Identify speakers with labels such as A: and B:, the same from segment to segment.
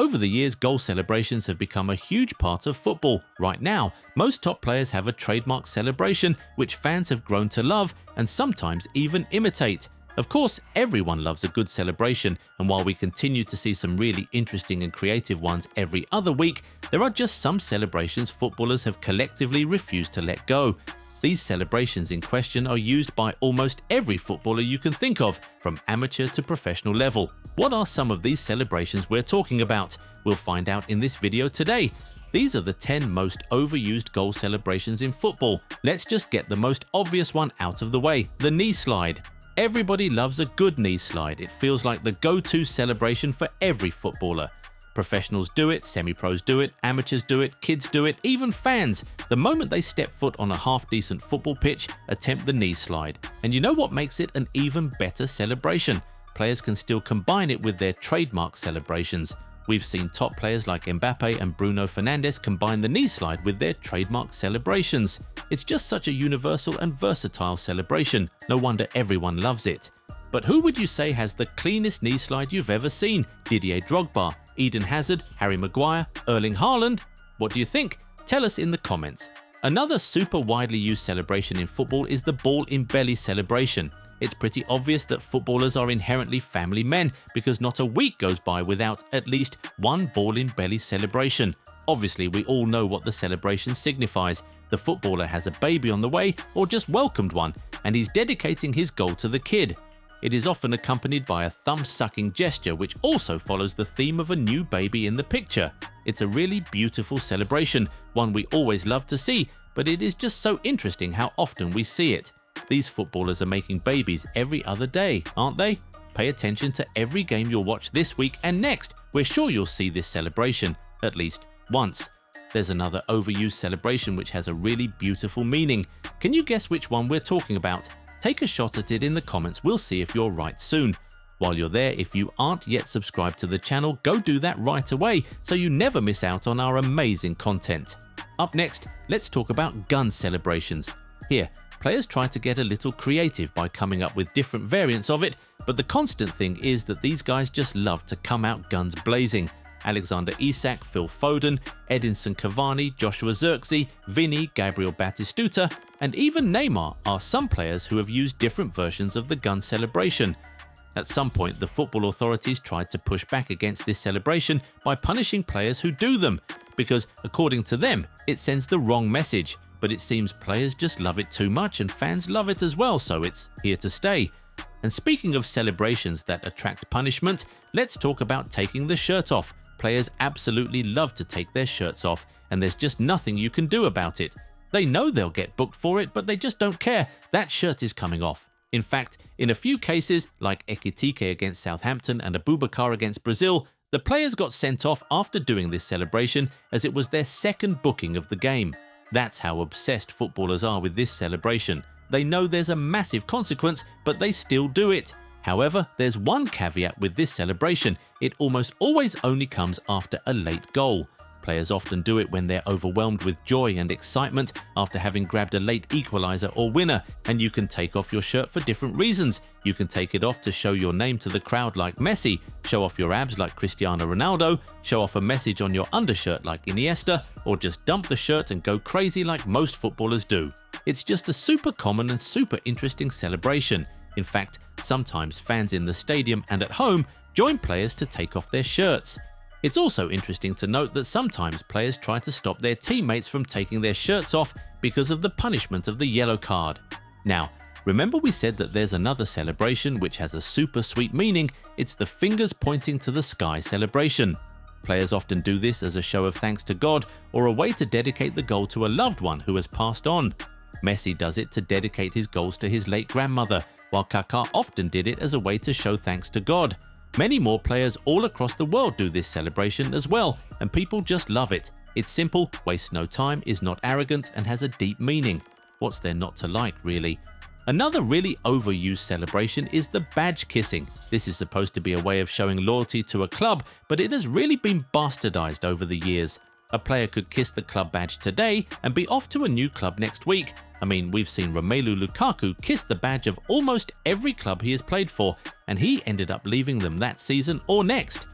A: Over the years, goal celebrations have become a huge part of football. Right now, most top players have a trademark celebration which fans have grown to love and sometimes even imitate. Of course, everyone loves a good celebration, and while we continue to see some really interesting and creative ones every other week, there are just some celebrations footballers have collectively refused to let go. These celebrations in question are used by almost every footballer you can think of, from amateur to professional level. What are some of these celebrations we're talking about? We'll find out in this video today. These are the 10 most overused goal celebrations in football. Let's just get the most obvious one out of the way, the knee slide. Everybody loves a good knee slide. It feels like the go-to celebration for every footballer. Professionals do it, semi-pros do it, amateurs do it, kids do it, even fans. The moment they step foot on a half-decent football pitch, attempt the knee slide. And you know what makes it an even better celebration? Players can still combine it with their trademark celebrations. We've seen top players like Mbappe and Bruno Fernandes combine the knee slide with their trademark celebrations. It's just such a universal and versatile celebration. No wonder everyone loves it. But who would you say has the cleanest knee slide you've ever seen? Didier Drogba, Eden Hazard, Harry Maguire, Erling Haaland? What do you think? Tell us in the comments. Another super widely used celebration in football is the ball in belly celebration. It's pretty obvious that footballers are inherently family men because not a week goes by without at least one ball in belly celebration. Obviously, we all know what the celebration signifies. The footballer has a baby on the way or just welcomed one, and he's dedicating his goal to the kid. It is often accompanied by a thumb-sucking gesture which also follows the theme of a new baby in the picture. It's a really beautiful celebration, one we always love to see, but it is just so interesting how often we see it. These footballers are making babies every other day, aren't they? Pay attention to every game you'll watch this week and next. We're sure you'll see this celebration, at least once. There's another overused celebration which has a really beautiful meaning. Can you guess which one we're talking about? Take a shot at it in the comments, we'll see if you're right soon. While you're there, if you aren't yet subscribed to the channel, go do that right away so you never miss out on our amazing content. Up next, let's talk about gun celebrations. Here, players try to get a little creative by coming up with different variants of it, but the constant thing is that these guys just love to come out guns blazing. Alexander Isak, Phil Foden, Edinson Cavani, Joshua Zirkzee, Vinny, Gabriel Batistuta, and even Neymar are some players who have used different versions of the gun celebration. At some point, the football authorities tried to push back against this celebration by punishing players who do them, because according to them, it sends the wrong message. But it seems players just love it too much and fans love it as well, so it's here to stay. And speaking of celebrations that attract punishment, let's talk about taking the shirt off. Players absolutely love to take their shirts off, and there's just nothing you can do about it. They know they'll get booked for it, but they just don't care. That shirt is coming off. In fact, in a few cases, like Ekitike against Southampton and Abubakar against Brazil, the players got sent off after doing this celebration as it was their second booking of the game. That's how obsessed footballers are with this celebration. They know there's a massive consequence, but they still do it. However, there's one caveat with this celebration. It almost always only comes after a late goal. Players often do it when they're overwhelmed with joy and excitement after having grabbed a late equalizer or winner, and you can take off your shirt for different reasons. You can take it off to show your name to the crowd like Messi, show off your abs like Cristiano Ronaldo, show off a message on your undershirt like Iniesta, or just dump the shirt and go crazy like most footballers do. It's just a super common and super interesting celebration. In fact, sometimes fans in the stadium and at home join players to take off their shirts. It's also interesting to note that sometimes players try to stop their teammates from taking their shirts off because of the punishment of the yellow card. Now, remember we said that there's another celebration which has a super sweet meaning. It's the fingers pointing to the sky celebration. Players often do this as a show of thanks to God or a way to dedicate the goal to a loved one who has passed on. Messi does it to dedicate his goals to his late grandmother, while Kaká often did it as a way to show thanks to God. Many more players all across the world do this celebration as well, and people just love it. It's simple, wastes no time, is not arrogant, and has a deep meaning. What's there not to like, really? Another really overused celebration is the badge kissing. This is supposed to be a way of showing loyalty to a club, but it has really been bastardized over the years. A player could kiss the club badge today and be off to a new club next week. I mean, we've seen Romelu Lukaku kiss the badge of almost every club he has played for, and he ended up leaving them that season or next.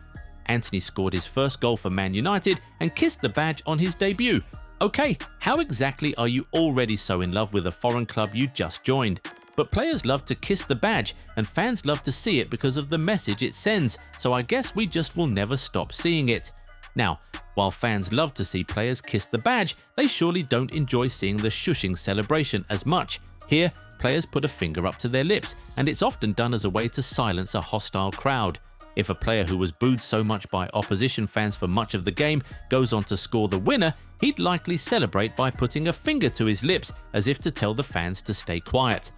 A: Antony scored his first goal for Man United and kissed the badge on his debut. Okay, how exactly are you already so in love with a foreign club you just joined? But players love to kiss the badge and fans love to see it because of the message it sends, so I guess we just will never stop seeing it. Now, while fans love to see players kiss the badge, they surely don't enjoy seeing the shushing celebration as much. Here, players put a finger up to their lips, and it's often done as a way to silence a hostile crowd. If a player who was booed so much by opposition fans for much of the game goes on to score the winner, he'd likely celebrate by putting a finger to his lips as if to tell the fans to stay quiet.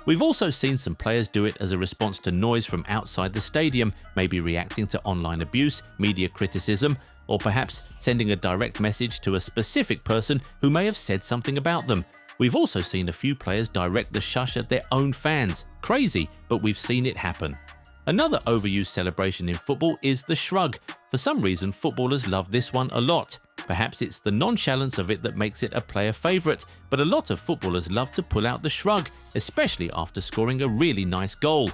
A: We've also seen some players do it as a response to noise from outside the stadium, maybe reacting to online abuse, media criticism, or perhaps sending a direct message to a specific person who may have said something about them. We've also seen a few players direct the shush at their own fans. Crazy, but we've seen it happen. Another overused celebration in football is the shrug. For some reason, footballers love this one a lot. Perhaps it's the nonchalance of it that makes it a player favourite, but a lot of footballers love to pull out the shrug, especially after scoring a really nice goal.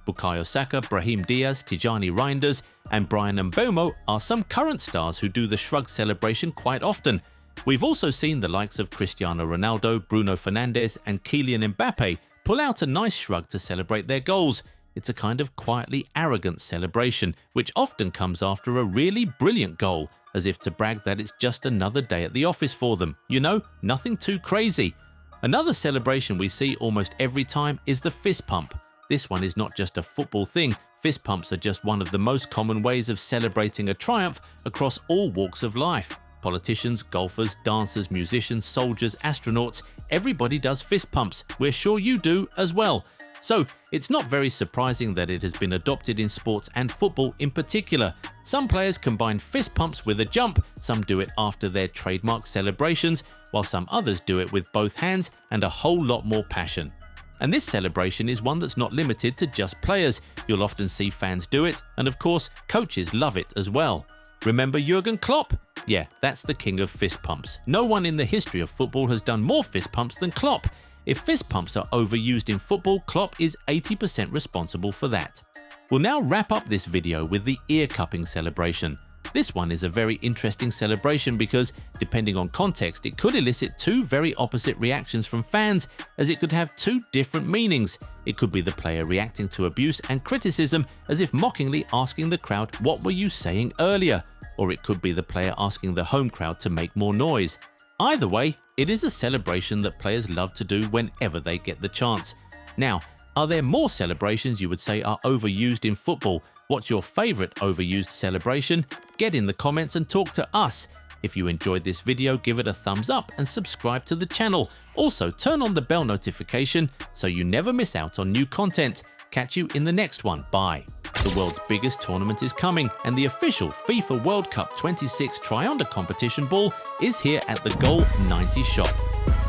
A: Bukayo Saka, Brahim Diaz, Tijani Reinders, and Brian Mbeumo are some current stars who do the shrug celebration quite often. We've also seen the likes of Cristiano Ronaldo, Bruno Fernandes, and Kylian Mbappe pull out a nice shrug to celebrate their goals. It's a kind of quietly arrogant celebration, which often comes after a really brilliant goal, as if to brag that it's just another day at the office for them. You know, nothing too crazy. Another celebration we see almost every time is the fist pump. This one is not just a football thing. Fist pumps are just one of the most common ways of celebrating a triumph across all walks of life. Politicians, golfers, dancers, musicians, soldiers, astronauts, everybody does fist pumps. We're sure you do as well. So it's not very surprising that it has been adopted in sports and football in particular. Some players combine fist pumps with a jump, some do it after their trademark celebrations, while some others do it with both hands and a whole lot more passion. And this celebration is one that's not limited to just players. You'll often see fans do it, and of course, coaches love it as well. Remember Jurgen Klopp? Yeah, that's the king of fist pumps. No one in the history of football has done more fist pumps than Klopp. If fist pumps are overused in football, Klopp is 80% responsible for that. We'll now wrap up this video with the ear cupping celebration. This one is a very interesting celebration because, depending on context, it could elicit two very opposite reactions from fans, as it could have two different meanings. It could be the player reacting to abuse and criticism as if mockingly asking the crowd, "What were you saying earlier?" Or it could be the player asking the home crowd to make more noise. Either way, it is a celebration that players love to do whenever they get the chance. Now, are there more celebrations you would say are overused in football? What's your favourite overused celebration? Get in the comments and talk to us. If you enjoyed this video, give it a thumbs up and subscribe to the channel. Also, turn on the bell notification so you never miss out on new content. Catch you in the next one. Bye. The world's biggest tournament is coming, and the official FIFA World Cup 26 Tri-Under competition ball is here at the Goal 90 shop.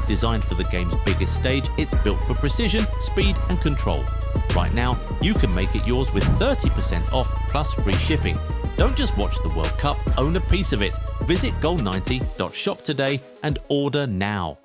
A: Designed for the game's biggest stage, it's built for precision, speed and control. Right now, you can make it yours with 30% off plus free shipping. Don't just watch the World Cup, own a piece of it. Visit goal90.shop today and order now.